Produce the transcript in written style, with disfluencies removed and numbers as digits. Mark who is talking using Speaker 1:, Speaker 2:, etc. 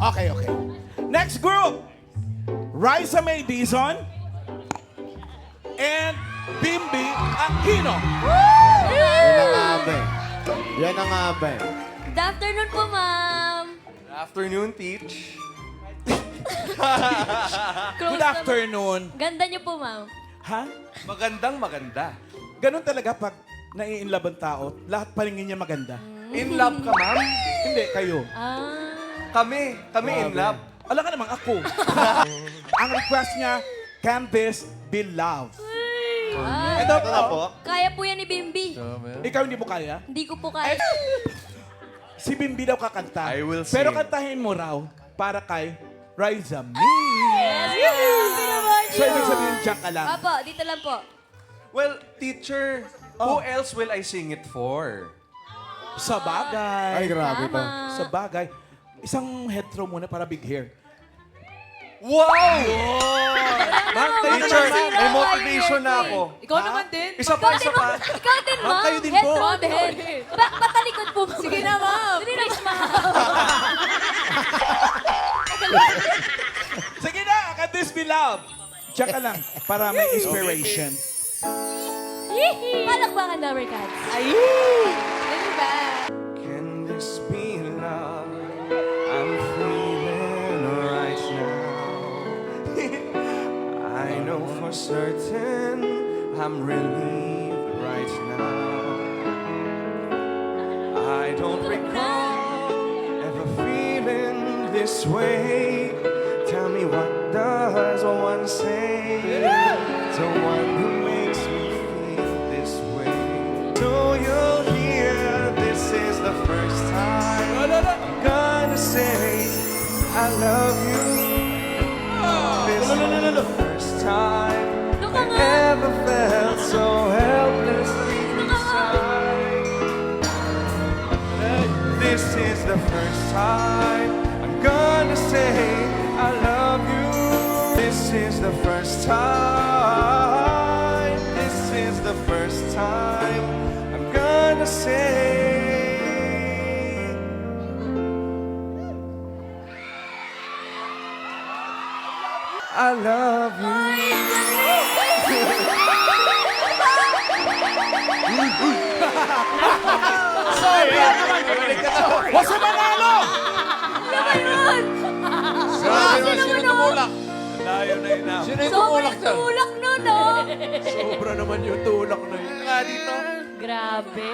Speaker 1: Okay, okay. Next group. Raisa May Dizon and Bimbi Aquino.
Speaker 2: Yan ang abe. Yan ang abe.
Speaker 3: Good afternoon po, ma'am.
Speaker 4: Afternoon, Teach.
Speaker 1: Good afternoon.
Speaker 3: Ganda niyo po, ma'am.
Speaker 1: Ha?
Speaker 4: Magandang maganda.
Speaker 1: Ganun talaga pag nai-inlove ang tao, lahat palingin niya maganda.
Speaker 4: In love ka, ma'am?
Speaker 1: Hindi, kayo.
Speaker 3: Ah.
Speaker 4: Kami in love.
Speaker 1: Alam ka namang ako. Ang request niya, can this be love?
Speaker 3: Ah.
Speaker 1: Ito
Speaker 4: Ito na po.
Speaker 3: Kaya po yan ni Bimbi.
Speaker 1: Ikaw hindi mo kaya?
Speaker 3: Hindi ko po kaya.
Speaker 1: Si Bimbi daw kakanta.
Speaker 4: I will
Speaker 1: Pero
Speaker 4: sing.
Speaker 1: kantahin mo raw para kay Raisa May.
Speaker 3: Yes, grabe naman
Speaker 1: So, ibig sabihin, diyan ka lang.
Speaker 3: Apo, dito lang po.
Speaker 4: Well, teacher, who else will I sing it for?
Speaker 1: Sa bagay.
Speaker 2: Ay, grabe to.
Speaker 3: Tama.
Speaker 1: Sa bagay. Isang head throw muna para big hair.
Speaker 4: Wow!
Speaker 1: Ma'am, kayo
Speaker 4: Teacher,
Speaker 1: naman, ma'am.
Speaker 4: may motivation na ako.
Speaker 5: Ikaw naman din.
Speaker 4: Isa pa, isa pa.
Speaker 3: Ikaw din, ma'am.
Speaker 1: kayo din
Speaker 3: Head
Speaker 1: po.
Speaker 3: to the head. Patalikod po.
Speaker 5: Sige na, ma'am.
Speaker 3: Dali na, ma'am.
Speaker 1: Sige na, can this be love? Diyan ka lang para may inspiration.
Speaker 3: Palakpakan, Lover Cats.
Speaker 5: Ano ba?
Speaker 4: Can this be love I'm feeling right now? I know for certain I'm relieved right now. I don't recall ever feeling this way. Tell me, what does one say? The one who makes me feel this way. So you'll hear this is the first time I'm gonna say I love you. This is the first time
Speaker 3: Look
Speaker 4: I
Speaker 3: nga.
Speaker 4: ever felt so helplessly inside. This is the first time I'm gonna say I love you. This is the first time. This is the first time I'm gonna say I love you.
Speaker 1: What's sa manalo?
Speaker 3: Ano ba yun?
Speaker 4: Grabe,
Speaker 3: Sino naman, oh?
Speaker 4: Layo na yun.
Speaker 2: Sino yung
Speaker 3: Sobrang
Speaker 2: tumulak dyan?
Speaker 3: tulak nun, oh.
Speaker 2: Sobra naman yung tulak na yun.
Speaker 4: Nga dito.
Speaker 3: Grabe.